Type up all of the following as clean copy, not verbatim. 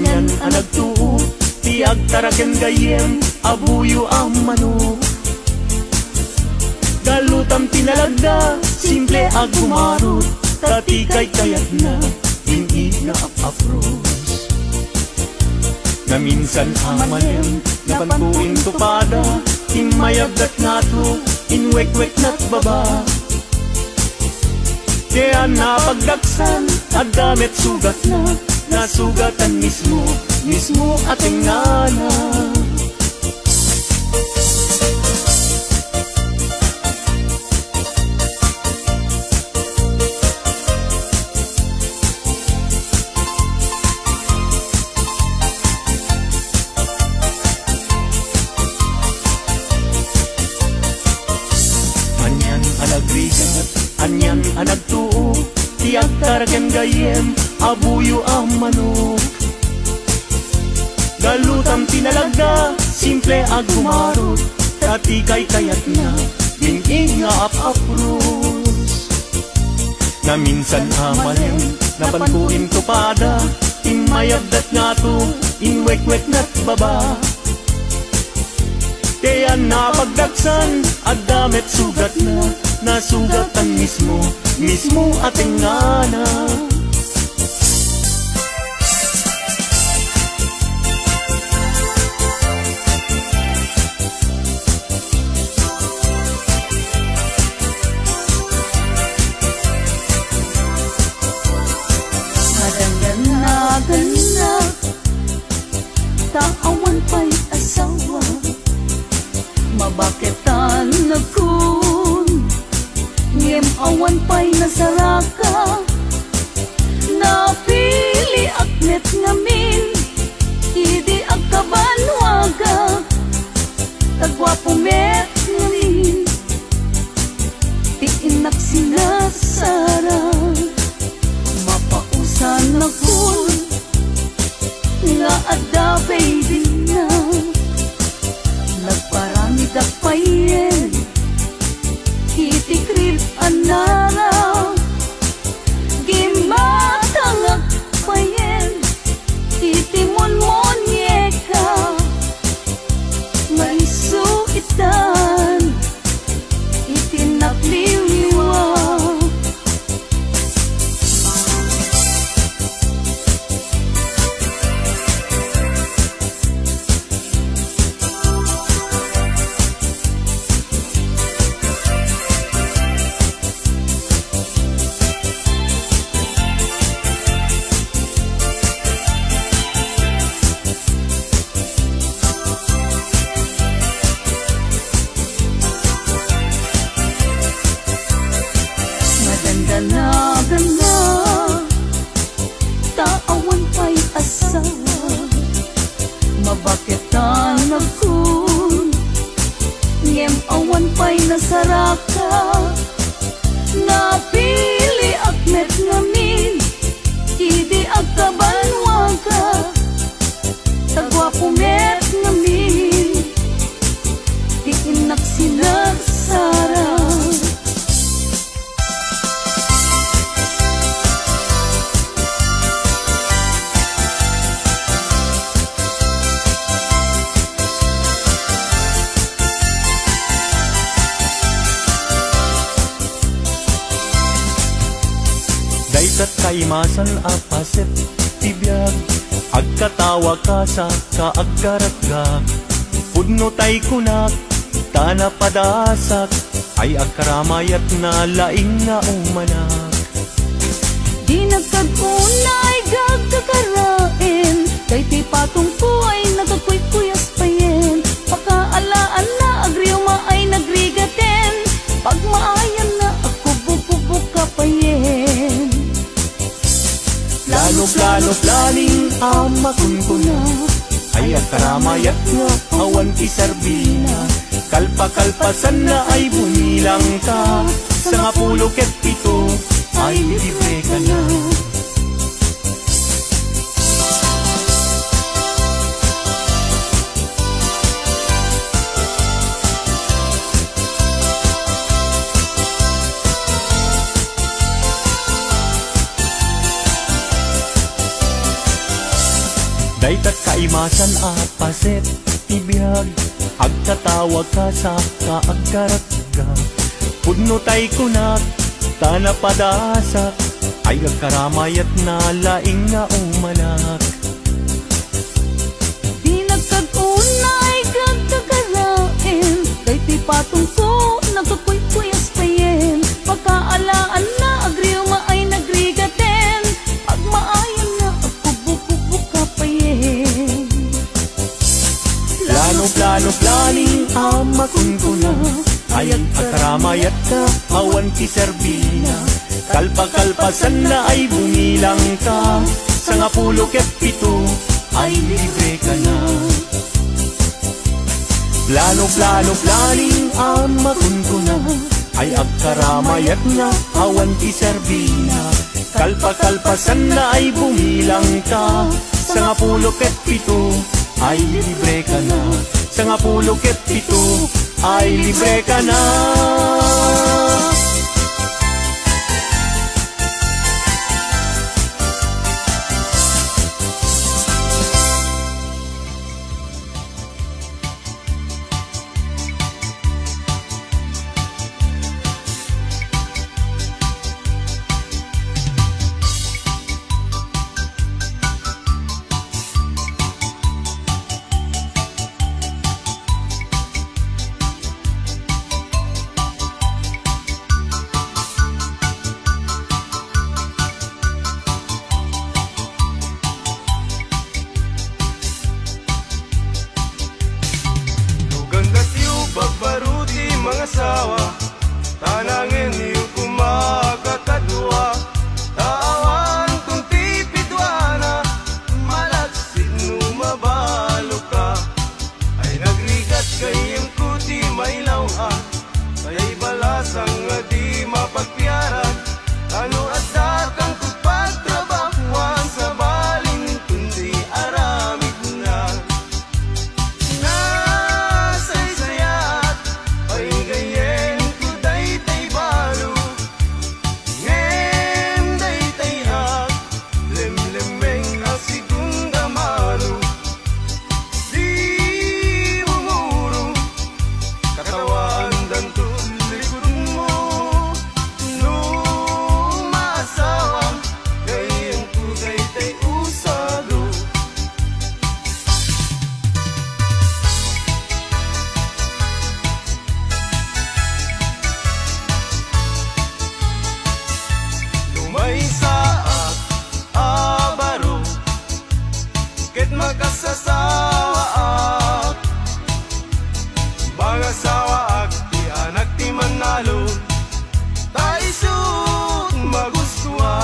Manyan ang nagtuo, ti agtaraken gayem, abuyo ang mano. Galutam tinalagda, simple ag bumarot, tatikay kayat na, hindi na apapros. Na minsan amalem, napantuin tupada, imayagdat nga to, inwek-wek na't baba. Kaya napagdaksan, at damit sugat na, nasugatan mismo ating nana. Anyan ang nagtuo, tiyak taraken gayem, abuyo ang mano. Galutam tinalagda, simple ag bumarot, tatikay kayat na, inging nga apapros. Na minsan amalem, napantuin tupada, imayagdat nga to, inwek-wek na't baba. Kaya napagdaksan, at damit sugat na, nasugatan mismo ating nana. Madanganagan na, taawan pa'y asawa, mabaketan na kun, ngem awan pa'y nasaraka. Napili aknet ngamin, idi agkabanwaga, tagwapumet ngamin, tiinak sinasara. Mapausan na kun, nga adda baby na, nagparami dakpayen, itikrip anara, gimatangak payen, itimon-mon yeka, maisuitan, itinapliwiwa. Madandanagan na, taawan pa'y asawa, mabaketan na kun, ngem awan pa'y nasaraka. Napili akmet ngamin, idi agkabanwaga, tagwapumet ngamin, tiinak sinasara. Daytat kaimasan apaset tibiyag, agkatawa ka sa kaagkaragag. Pudno tay kunak, tana padasak, ay agkaramayat na laing na umanak. Di nagkaguna ay gagkakarain, kay ti patong po ay nagkakuyas payen. Pakaalaan na agriuma ay nagrigaten, pag maayan na ako bububuk ka payen. Lalo laning ama kunkuna, ay agkaramayat nga awan ti sarbina. Kalpa-kalpasan na ay bunilang ka, sa nga 17 ay libre ka na. Daytat kaimasan at paset ibihag, agtatawag ka sa kaagkaragga. Pudno tay kunak, tanapadasa, ay agkaramayat na laing na umalak. Di nagkag-una ay gagkakarain, kay ti patong ko nagkakuy-kuyas payen. Pagkaalaan na agriyo maay nagrigaten, pag maayan na agkubuk-kubuk ka payen. Plano planing ama kunkuna, ayag agkaramayat ka awan ti serbina. Kalpa-kalpasan na ay bumilang ka, sa 17 ay libre ka na. Planing ama kunkuna, ay agkaramayat na awan ti serbina. Kalpa-kalpasan na ay bumilang ka, sa 17 ay libre ka na. Sa 17 ay libre ka na. Bagbaruti mga sawa, tanangin niyo kumakakadwa. Tawan kung tipidwana, malaksit numabalo ka. Ay nagligat kayong kuti may lawan, ay balasang nga di mapagpiaran. Ano at datang kupagtrabahuan, sa baling kundi aramid na. Makasasawaak, bangasawaak, di anak ti manalo, taisut magustua.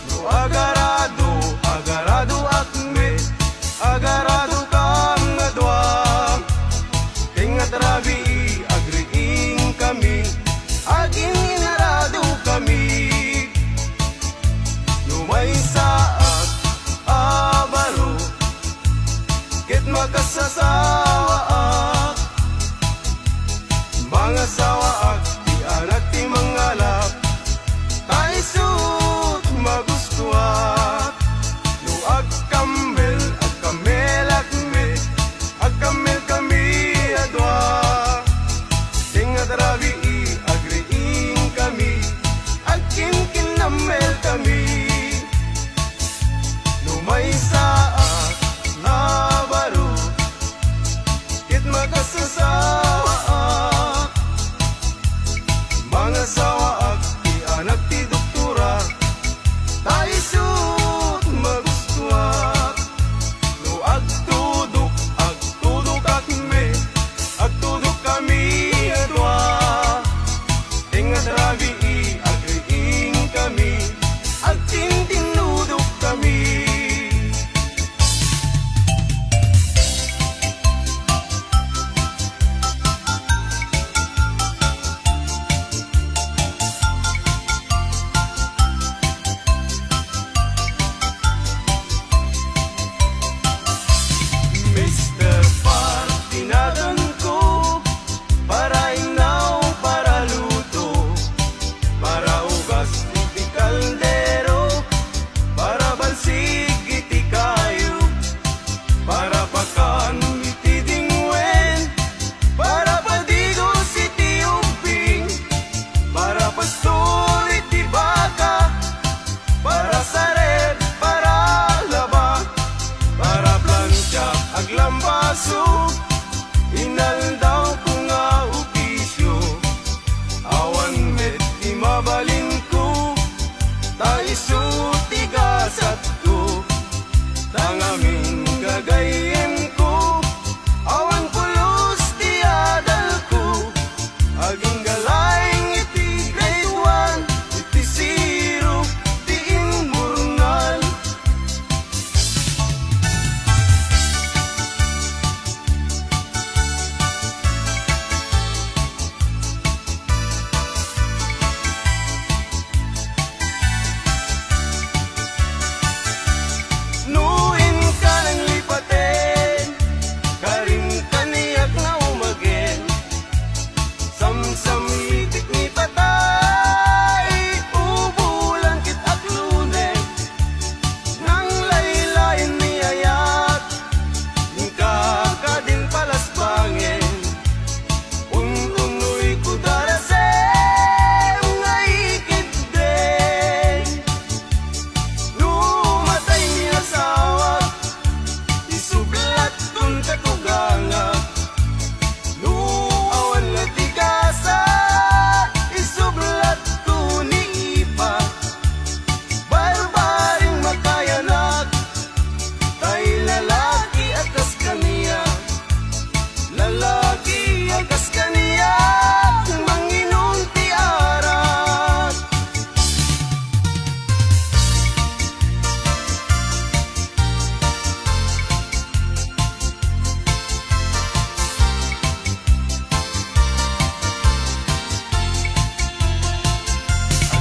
No agarado, agarado akme, agarado kam ngadwa. Tingat rabi, agriing kami, aging inarado kami. Lumay saak, abaro, ket makasasawaak, mga sawaak, di anak ti mangalap, taisut magustuak. No agkamel, agkamelakme, agkamel kami adwa. Tingat rabi, agriing kami, agkinkinamel kami. No may saak, abaro, Amin gagayem ko, awan pulos ti adal ko, aging galayng iti grade 1, iti zero, ti immurnal. Nuin ka ng lipaten, karim kaniyak na umagin, samsamitik ni patay, ubulan kit aklunen, nang laylayin ni ayat, yung kakadin palasbangin, ununoy ko darasem, ngaikid din. Numatay niya sawat, isublat kung kakuganga, nuawan na tigasa, isublat ko ni ipa, barbaring makayanak, tay lalaki akas kaniya, lalaki akas kaniya, manginun ti arat.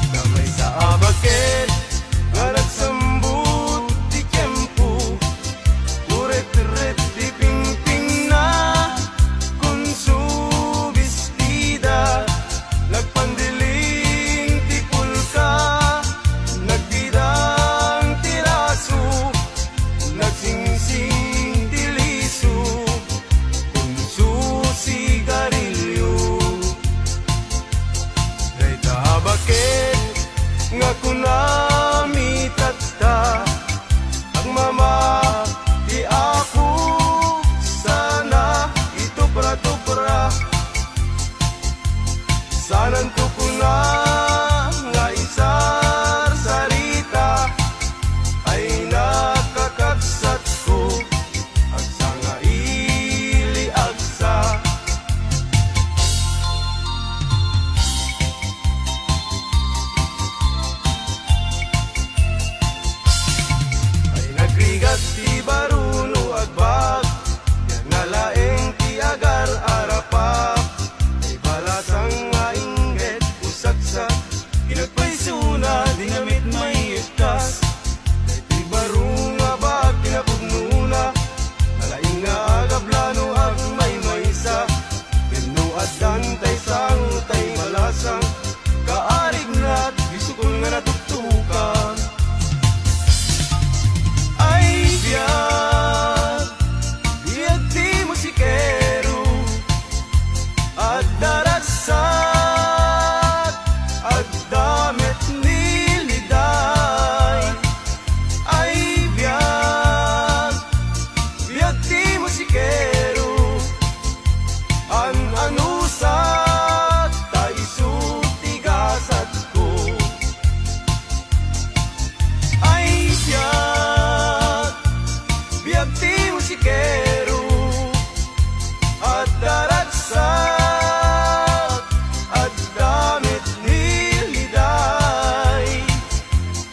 Damay sa abaket, nga nagsambut di kempo, uret-ret di pingping na, kunsubistida, nagpandiling ti pulka, nagbidang tiraso, nagsingsing ti liso, kunsusigarilyo. Day tabaket, nga kunami tatta, agmama di ako, sana itupra-tupra, sanan tukuna, nga isar sarita, ay nakakaksat ko, agsa nga ili agsa. Ay nagrigat ti baruno agbag, yan nalaeng ti agar arapak, ay balasang nga inget usagsak, pinagpaisuna di ngamit may ikas, ay ti barunga bag pinapugnuna, nalaing nga agablano ag may maysa, gano at dantay sang tay malasang, kaarig nat bisukol nga natugtukan. Ay biyag, biyag ti musikero, at darasat, at damit niliday. Ay biyag, biyag ti musikero, an anusat, taisu tigasat ko. Ay biyag, biyag ti musikero, at daragsak, at damit niliday.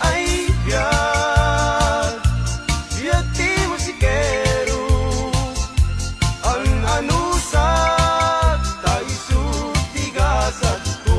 Ay biyag, biyag ti musikero, an anusat, taisu tigasat ko.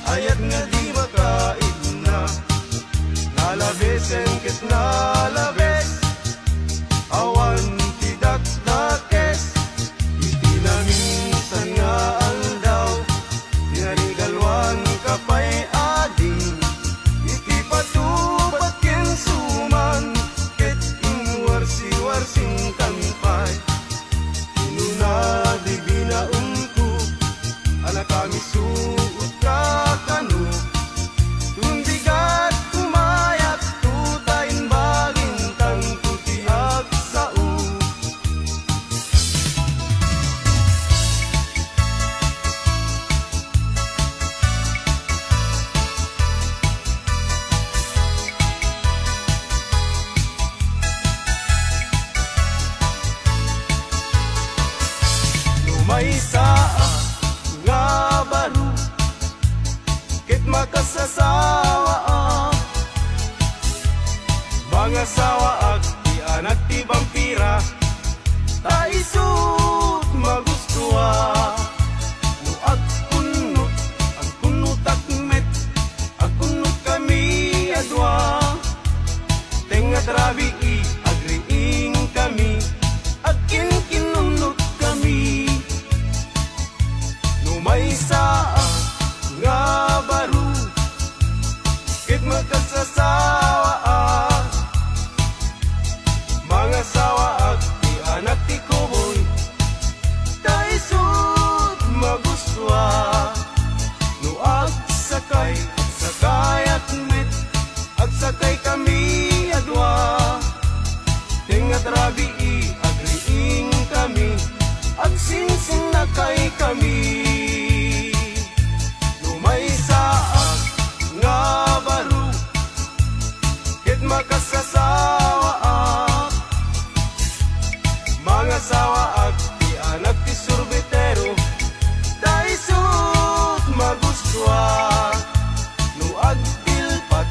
ayat nga di makain na. Nalabesen kit nalabes, awan tidak dakes. Iti na minsan nga aldaw, dinarigalwan kapay ading. Iti patubat ken suman, ket inwarsi-warsing kanpay. Inuna di binaungko, anak kami suot kakano. Tundigat kumayat tutain bagintang tutiak sao. Lumay saa nga baro, ket makasasawa mga sawaag ti anak ti vampira, taisut magustuha. No ag kunot akmet, ag kunot kami adwa. Tengat rabi agriing kami, agkin kinunot kami. Numay saa nga baro, ket magkasasawa mga sawaag ti anak ti kuboy, taisut magustuha. No agsakay akmet, agsakay kami adwa. Tengat rabi agriing kami, agsinsin na kay kami. Lumay saag nga baro, ket makasasawa mga sawaag ti anak ti surbitero, taisut magustuha. No agdilpat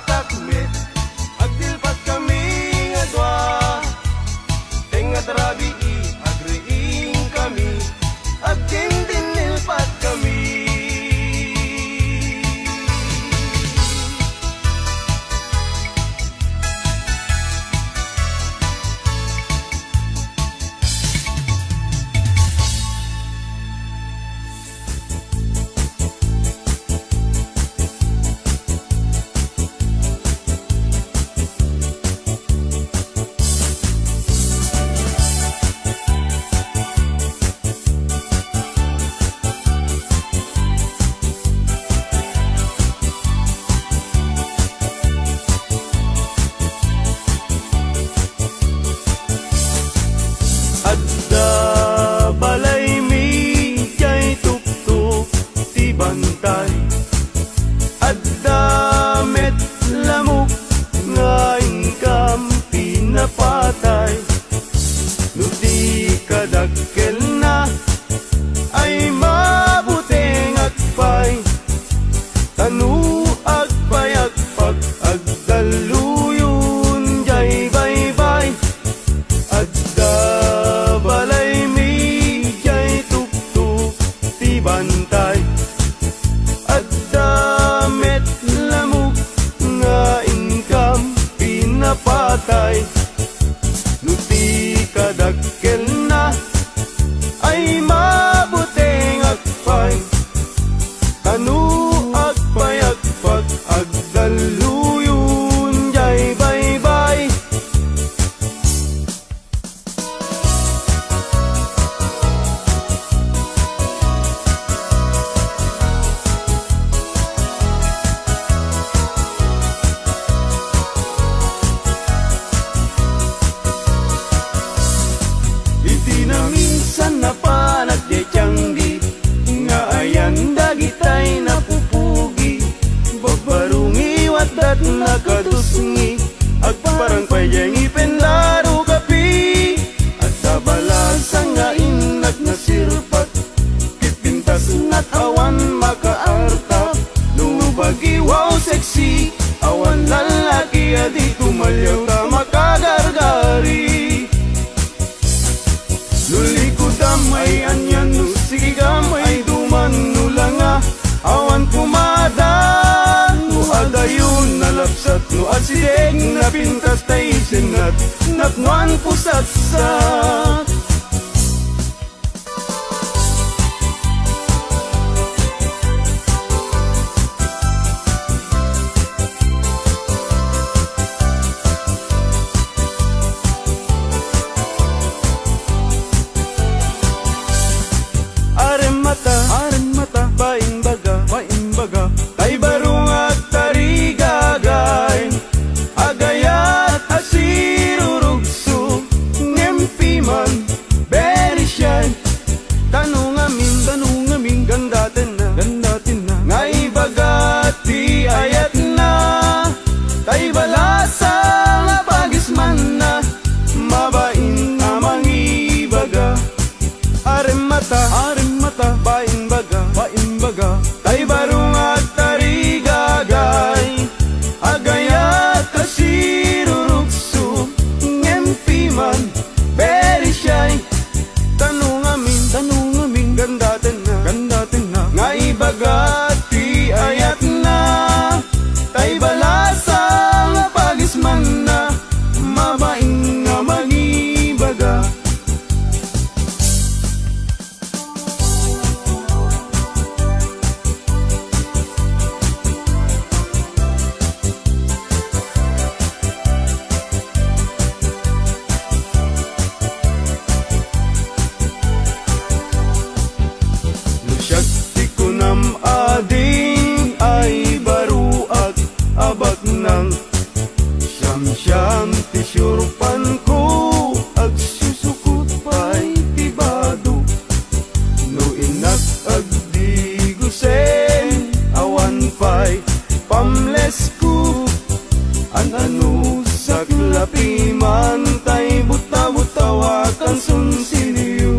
akmet, agdilpat kami adwa. Tengat rabi agriing kami, agdindinilpat kami. Adda balay mi jay tuktok ti bantay, adda met lamok nga ingkam pinapatay. No di kadakkel na ay mabuteng agpay, tanu agpay-agpag agdaluyon jay baybay. Adda balay mi jay tuktok ti bantay, adda met lamok nga ingkam pinapatay. No di kadakkel na ay mabuteng agpay, tanu agpay-agpag agdaluyon jay baybay. Iti na minsan na panagdetiyanggi, nga ayan dagitay napupugi. Babarungi wadat nakatusngi, agparang payangi penlaro kapi. At sa balasang nga inak na sirpat, kipintas na't awan makaartap. Nubagi wow sexy, awan lalaki adi tumalyaw ta makagargari. Lulikod damay anyan no sige gamay duman nulanga, awan awan kumada no adayon nalapsat no asideg napintas tay sinat napnuan pusatsak. Aren mata, paimbaga, tay barung at tarigagay, agayat asirurugso, ngempiman, berisyan. Tanong amin, gandatin na, ngaibaga ti ayat na, tay balasa nga pagisman na, mabain nga mangibaga. Aren mata, paimbaga, tay barung at tarigagay, agayat asirurugso, ngempiman, berisyan. Tanong amin, gandatin na, ngaibaga ti ayat na, tay balasa nga pagisman na, mabaing nga magibaga. Ading ay baru at abak ng siyam ti syurpan ko ag susukot pa'y tibado no inak ag di gusen awan pa'y pamles ko ano saklapi man tay buta-butawakan sunsilyo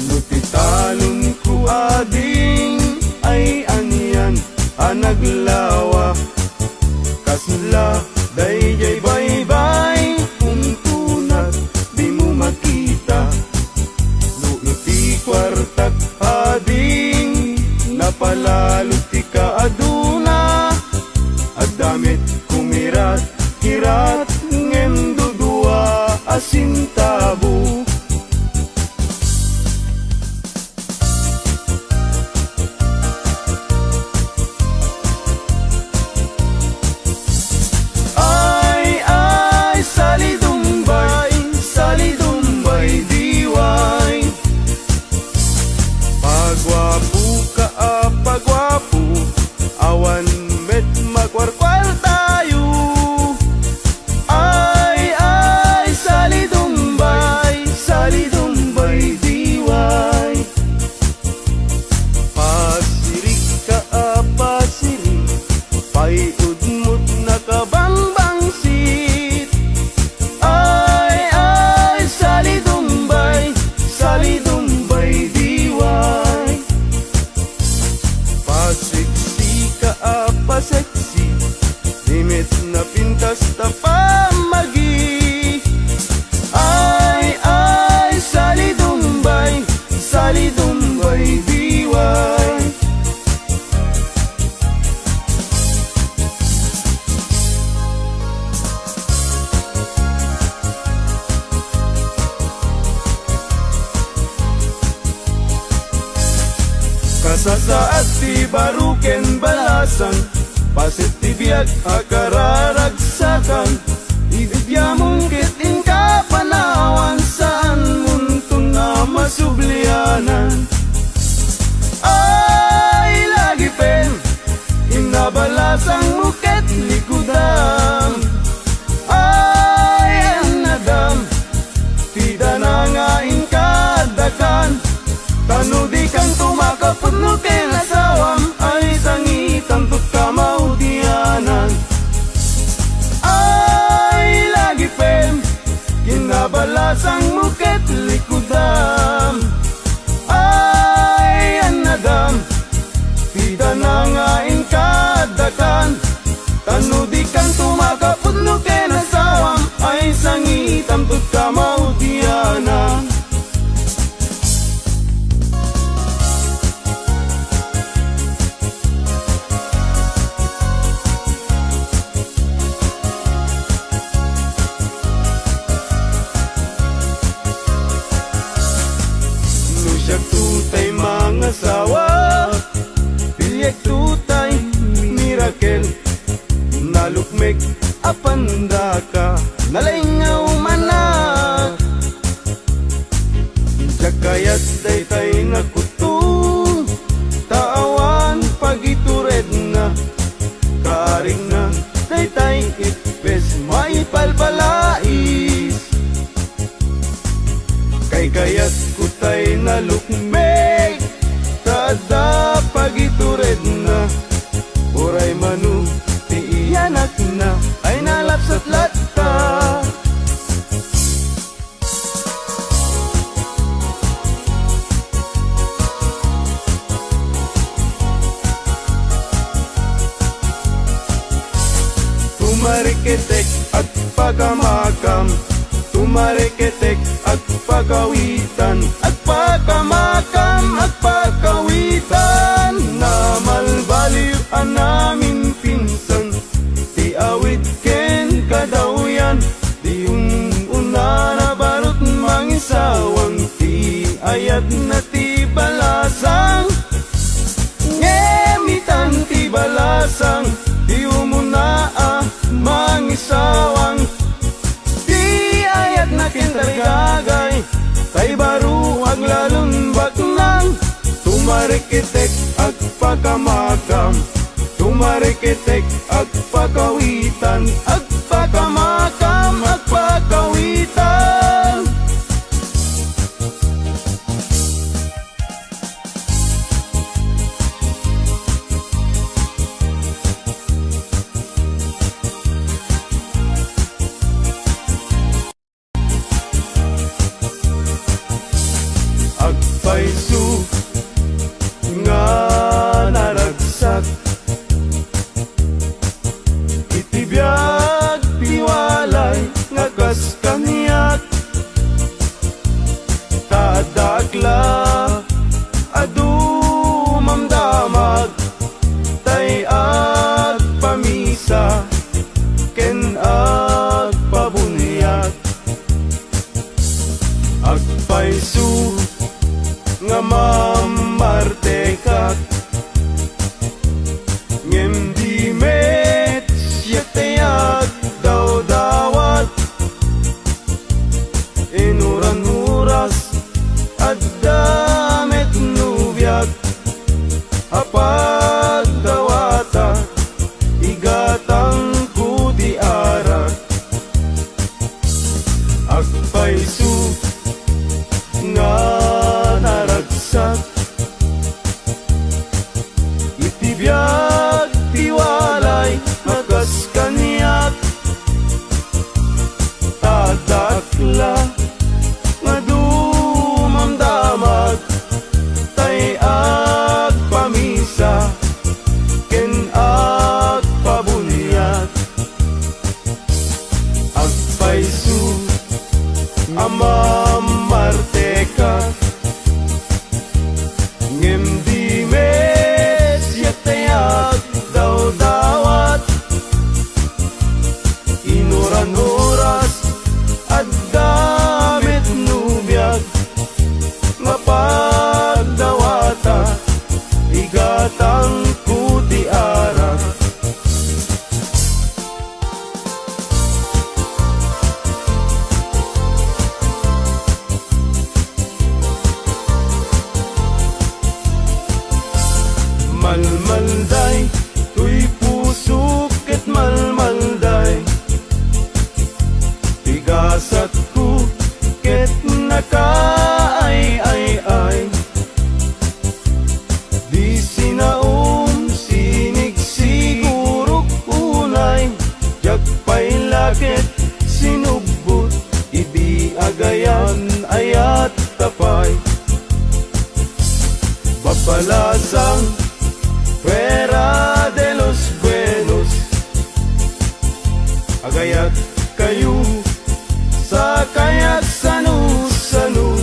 no titalon ko ading ay aniyan anaglawa kasla dayjay baybay untunat di mo makita no iti kwartak ading napalalo ti kaaduna at damit kumirat kirat ngem dudua asintabo. Pagwapo, awan met magwarkwal tayo. Ay, salidumbay, diway. Pasirik ka, pasirik, paiudmut na kabangbangsit. Ay, salidumbay, diway. Paseksi, limit na pintas na pamagi. Ay, salidumbay, diway. Kasasaat ti baruken balasan, pasit ti biag akararagsakan, ibigyamong kitin ka panawan saan muntong na masublianan. Ay, lagi pen, inabalasang muket likudam. Ay, anadam, tida na nga inkadakan, tanudi kang tumakapot no kinasawam, ay sangitan tut kamaudianan. Ay, lagi pem, kinabalasang muket likudam. Ay, anadam, tida na nga inkadakan, tanudi kang tumakapot no kinasawam, ay sangitan tut kamaudianan. Tumarikitek at pagamakam, tumarikitek at pagawitan, at pagamakam at pagawitan. Namalbaliw ang namin pinsan, ti awit ken kadawyan, di yung una na barot mangisawang, ti ayat na ti balasang, ngemitan ti balasang, di umuna mangisawang, di ayat na kintargagay, tay baro aglalon baknang. Tumarikitek at pagamakam, tumarikitek at pagawitan, at pagamakam at pagawitan. Agpaisu nga naragsak, itibiyag tiwalay nga kas kaniyak, tadakla adu mamdamag, tay ag pamisa ken ag pabunyag. Agpaisu nga mamartekak, ngem di met siyatayag daw dawat, inuran huras at damit nubiyag, apag dawata igatang kuti arak. Agpaisu nga naragsak, itibiyag tiwalay magas kaniyak, tadakla nga dumamdamag, tay ag pamisa ken ag pabunyag. Agpaisu amamarteka, ngem di mes yatayag daw dawat, inuran oras at damit nubiyag, nga pagdawata igatang kuti arak. Malmalday, tuy pusok ket malmalday, tigasat ko ket nakaay-ay-ay, di sinaom sinig sigurok unay, jagpay lakit sinubot, idi agayan ayat tapay, babalasang Fuera de los buenos, agayat kayo sa kayat sanu-sanu,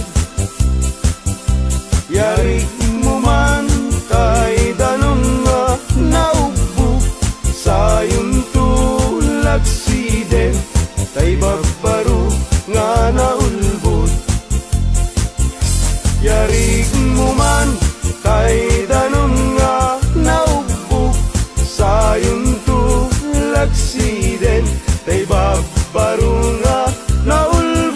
yarik mo man kay danong nga naubo, sayon tulak siden, tay babaro nga naulbot, yarik mo man kay danong nga naubo, sayon tulak siden, tay babaro nga naulbot.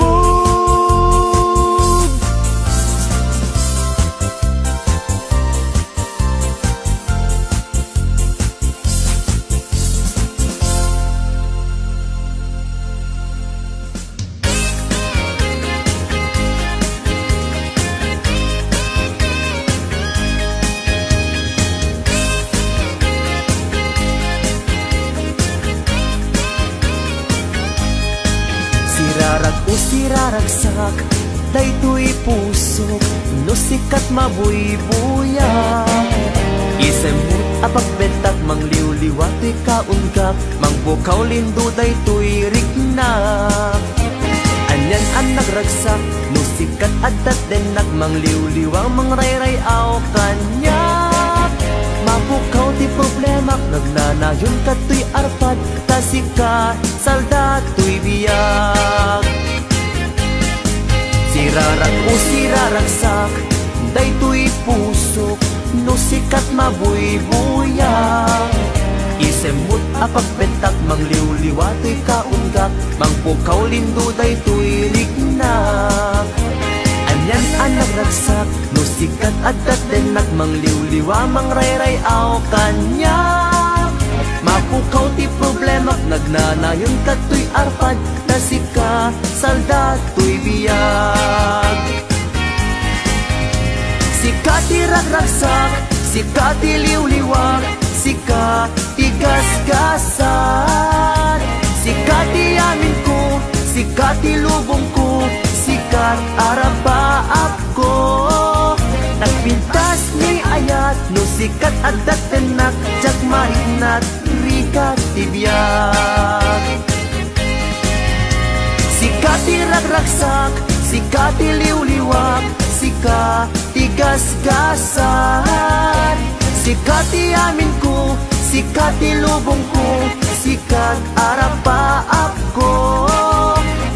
Siraragsak, daytoy pusok, no sikat mabuybuya. Isemut apagbentak, mangliwliwat, kaunggap, mang Mangpukaw lindo daytoy rigna. Anyan ang nagragsak, no sikat adat din nagmangliw-liwang mangrayrayaw kanya. Mapukaw ti problema, nagnanayon kato'y arpad, tasika salda to'y biyak. Sirarak o siraragsak, daytoy pusok, no sikat mabuy-buyak. Isemut apagpentak, mangliw-liwa to'y kaunggak, mangpukaw lindo daytoy rignak. Anyan ang nagragsak, no sikat adat din nagmangliw-liwa mangrayrayaw kanya. Mapukaw ti problema, nagnanayon kato'y arpad, tasika salda to'y biyag. Sika ti ragragsak, sika ti liw-liwag, sika ti gasgasan. Sika ti amin ko, sika ti lubong ko, sikat arabaap ko. Nagpintas ni ayat, no sikat adat tenak, jak marinat, rikat tibiyag. Sika ti ragragsak, sika ti liw-liwag, sika ti gasgasan. Sika ti amin ko, sika ti lubong ko, sikat arabaap ko.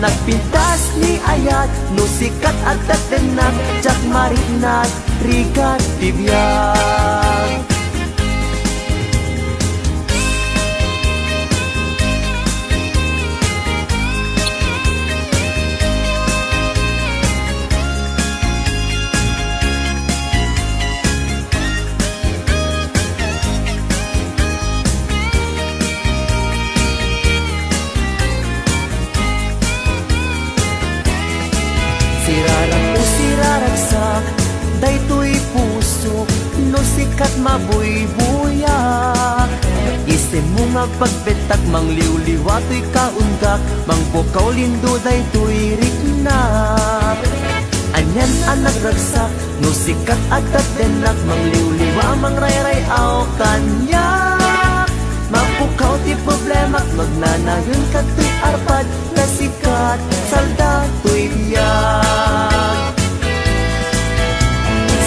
Nagpintas ni ayat, no sikat adat tenak, jak marinat, rikat tibiyag. Sirarak o siraragsak, daytoy pusok, no sikat mabuy-buyak. Isin mo nga pagbetak, mangliw-liwa to'y kaunggak, mangpukaw lindo daytoy rignak. Anyan ang nagragsak, no sikat adat denak, mangliw-liwa mangrayrayaw kanya. Mapukaw ti problema, magnanayon kato'y arpad, nasikat salda to'y biyag.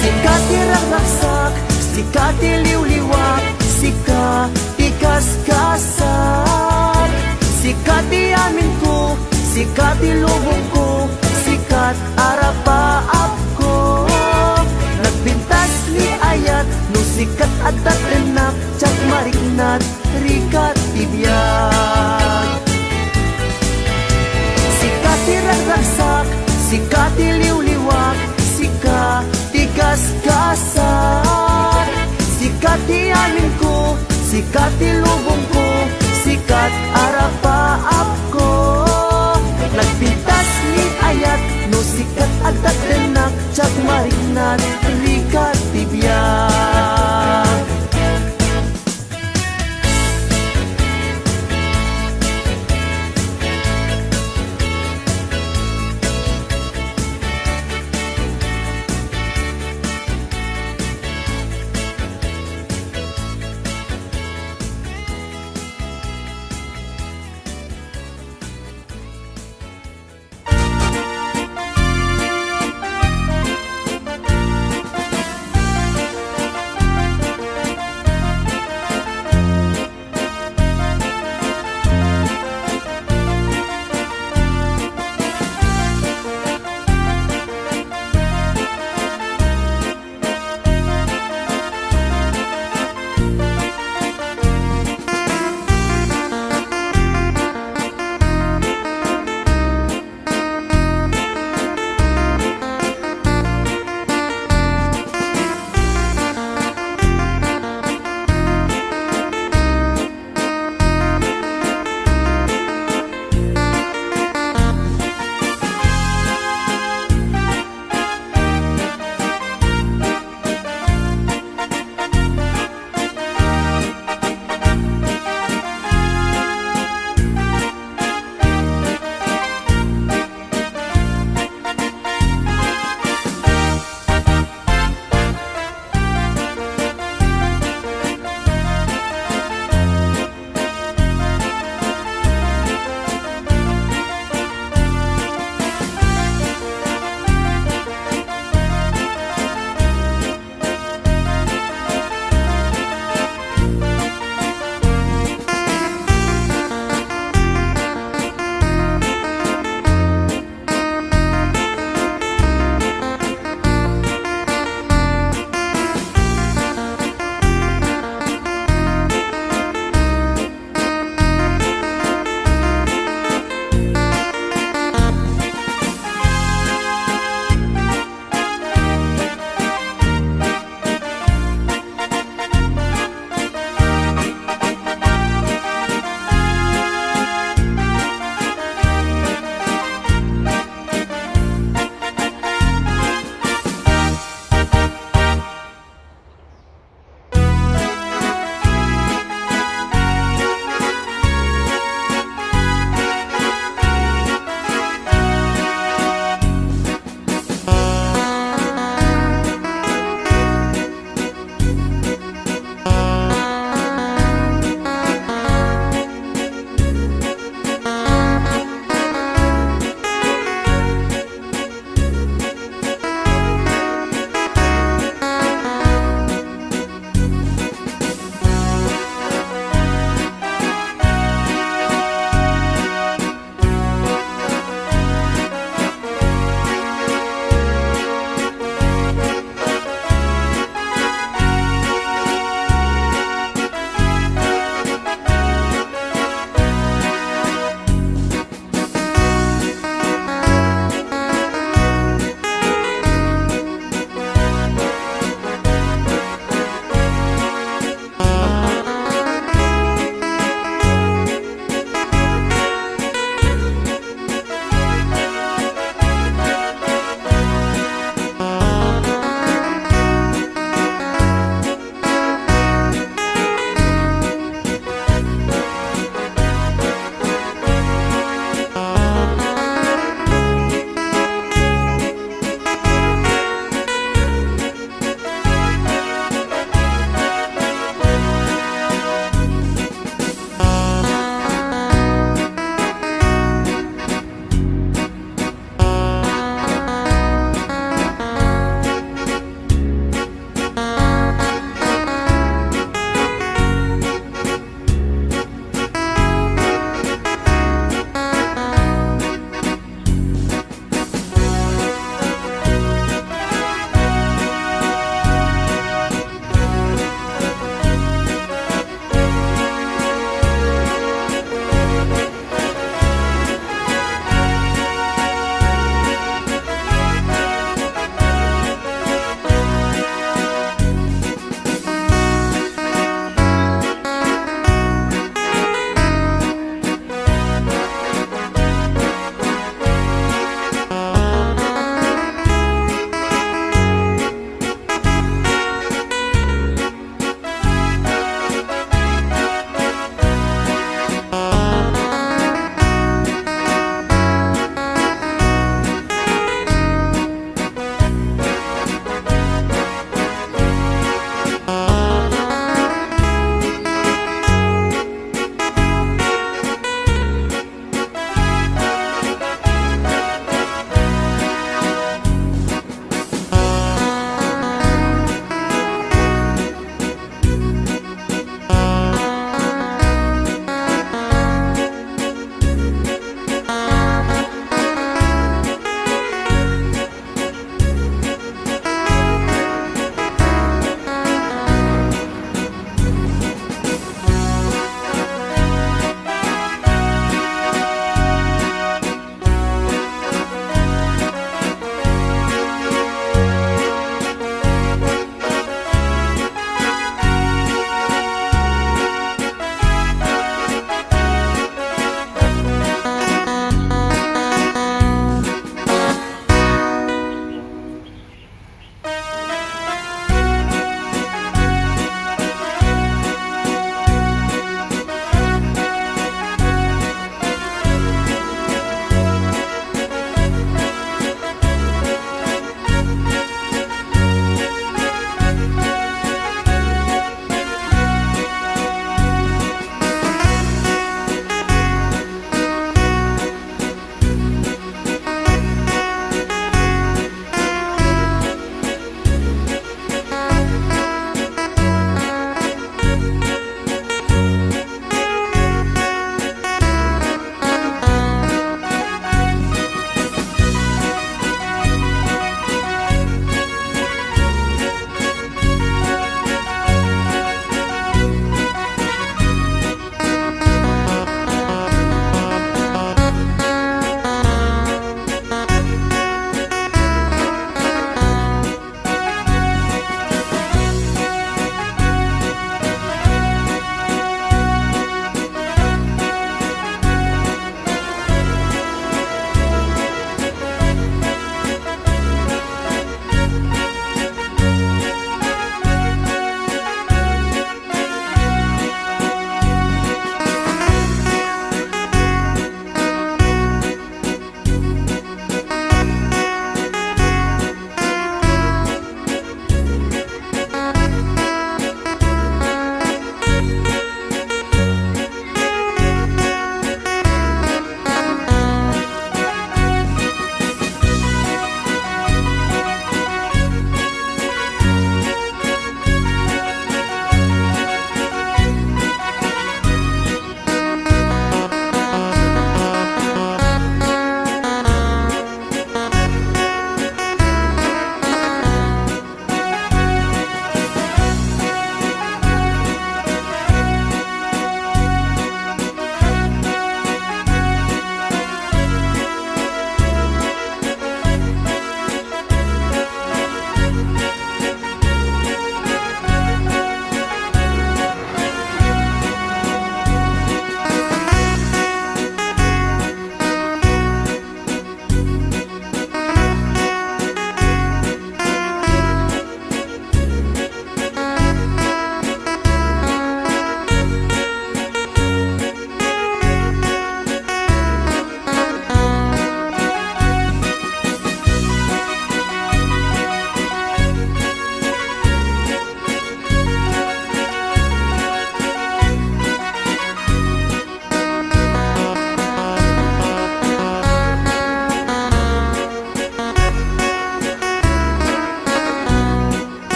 Sika ti ragragsak, sika ti liw-liwag, sika ti gasgasan. Sika ti amin ko, sika ti lubong ko, sikat arabaap ko. Nagpintas ni ayat, no sikat adat tenak, jak marinat, rikat tibiyag. Sika ti ragragsak, sika ti liw-liwag, sika ti gasgasan. Sika ti amin ko, sika ti lubong ko, sikat arabaap ko. Nagpintas ni ayat, no sikat adat tenak, jak marinat, rikat tibiyag.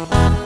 Thank